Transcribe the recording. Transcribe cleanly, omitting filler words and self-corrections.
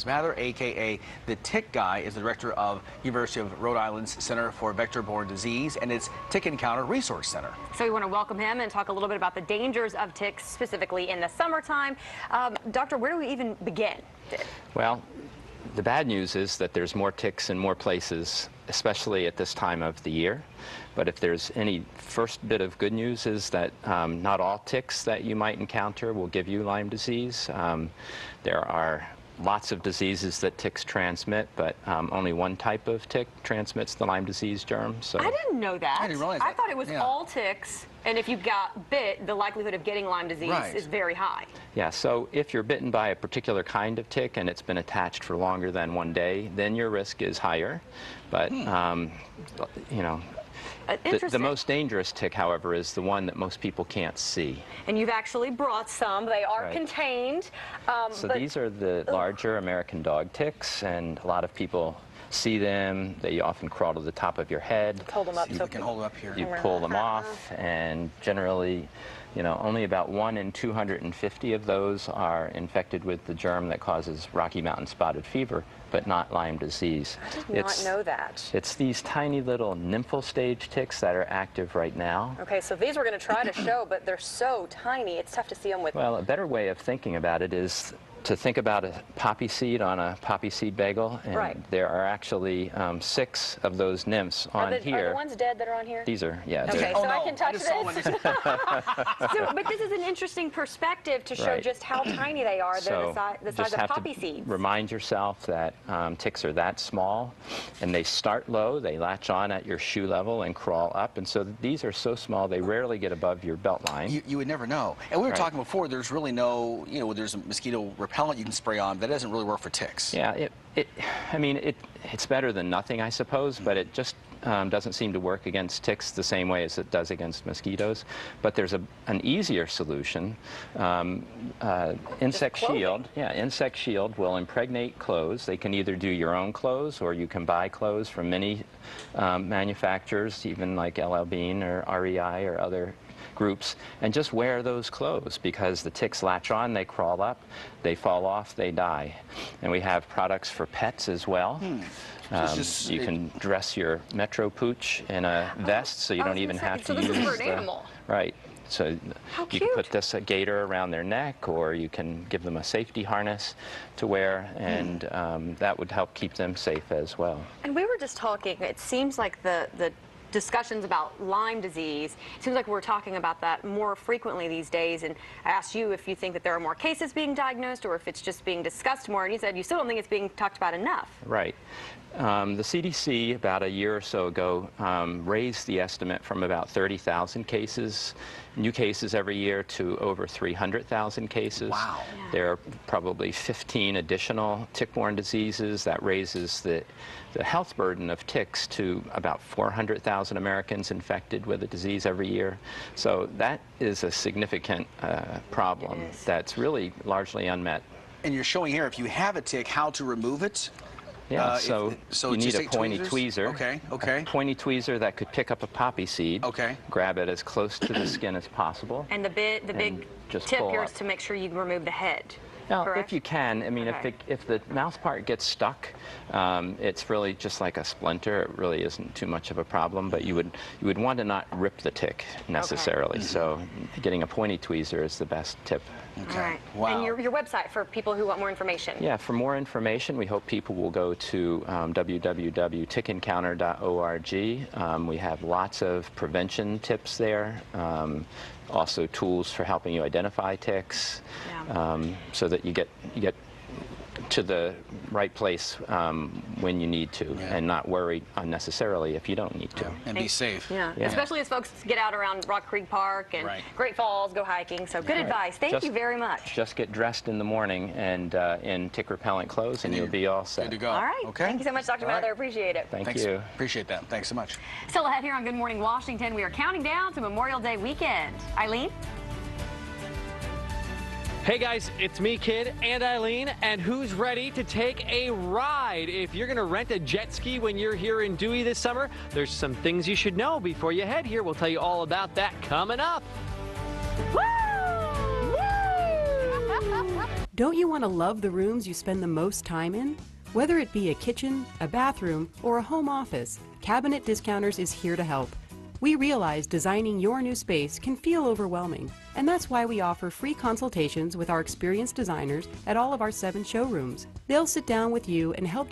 Mather, a.k.a. the Tick Guy, is the director of University of Rhode Island's Center for Vector-Borne Disease and its Tick Encounter Resource Center. So we want to welcome him and talk a little bit about the dangers of ticks, specifically in the summertime. Doctor, where do we even begin? Well, the bad news is that there's more ticks in more places, especially at this time of the year. But if there's any first bit of good news is that not all ticks that you might encounter will give you Lyme disease. There are lots of diseases that ticks transmit, but only one type of tick transmits the Lyme disease germ. So I didn't know that. I didn't realize that. I thought it was all ticks, and if you got bit, the likelihood of getting Lyme disease is very high. Yeah, so if you're bitten by a particular kind of tick and it's been attached for longer than 1 day, then your risk is higher. But, you know, the most dangerous tick, however, is the one that most people can't see. And you've actually brought some. They are contained. So these are the larger American dog ticks, and a lot of people see them. They often crawl to the top of your head. Hold them up. So you can hold them up here. You pull them off, and generally, you know, only about 1 in 250 of those are infected with the germ that causes Rocky Mountain spotted fever, but not Lyme disease. I did not know that. It's these tiny little nymphal stage ticks that are active right now. Okay, so these we're going to try to show, but they're so tiny, it's tough to see them with. Well, a better way of thinking about it is to think about a poppy seed on a poppy seed bagel, and there are actually 6 of those nymphs on here. Are the ones dead that are on here? These are, yeah. Okay, so I can touch this. But this is an interesting perspective to show just how tiny they are. They're the size of poppy seeds. Remind yourself that ticks are that small, and they start low. They latch on at your shoe level and crawl up, and so these are so small they rarely get above your belt line. You would never know. And we were talking before, there's really no, you know, there's a mosquito repellent you can spray on, but that doesn't really work for ticks. Yeah, I mean, it's better than nothing, I suppose, but it just doesn't seem to work against ticks the same way as it does against mosquitoes. But there's an easier solution. Insect Shield. Yeah, Insect Shield will impregnate clothes. They can either do your own clothes, or you can buy clothes from many manufacturers, even like LL Bean or REI or other groups, and just wear those clothes, because the ticks latch on, they crawl up, they fall off, they die. And we have products for pets as well. You can dress your Metro Pooch in a vest, so you don't even have to use this is for an animal. Right. So you can put this gaiter around their neck, or you can give them a safety harness to wear, and that would help keep them safe as well. And we were just talking, it seems like the discussions about Lyme disease, it seems like we're talking about that more frequently these days, and I asked you if you think that there are more cases being diagnosed or if it's just being discussed more, and you said you still don't think it's being talked about enough. Right. The CDC about a year or so ago raised the estimate from about 30,000 cases, new cases every year, to over 300,000 cases. Wow. Yeah. There are probably 15 additional tick-borne diseases. That raises the health burden of ticks to about 400,000 Americans infected with the disease every year. So that is a significant problem that's really largely unmet. And you're showing here, if you have a tick, how to remove it. Yeah, so you need a pointy tweezer. Okay. A pointy tweezer that could pick up a poppy seed. Okay. Grab it as close to the skin as possible. And the big tip here is to make sure you remove the head. Now, if you can, I mean, if the mouth part gets stuck, it's really just like a splinter. It really isn't too much of a problem, but you would want to not rip the tick necessarily. So getting a pointy tweezer is the best tip. Okay. All right. Wow. And your website for people who want more information. Yeah, for more information, we hope people will go to www.tickencounter.org. We have lots of prevention tips there. Also tools for helping you identify ticks, so that you get to the right place when you need to, and not worry unnecessarily if you don't need to. And be safe. Especially as folks get out around Rock Creek Park and Great Falls, go hiking. So good advice. Thank you very much. Just get dressed in the morning and in tick repellent clothes, and you'll be all set. Good to go. All right. Okay. Thank you so much, Dr. Mather. Appreciate it. Thank you. Appreciate that. Thanks so much. Still ahead here on Good Morning Washington, we are counting down to Memorial Day weekend. Eileen? Hey guys, it's me, Kid, and Eileen, and who's ready to take a ride? If you're going to rent a jet ski when you're here in Dewey this summer, there's some things you should know before you head here. We'll tell you all about that coming up. Woo! Woo! Don't you want to love the rooms you spend the most time in? Whether it be a kitchen, a bathroom, or a home office, Cabinet Discounters is here to help. We realize designing your new space can feel overwhelming, and that's why we offer free consultations with our experienced designers at all of our 7 showrooms. They'll sit down with you and help to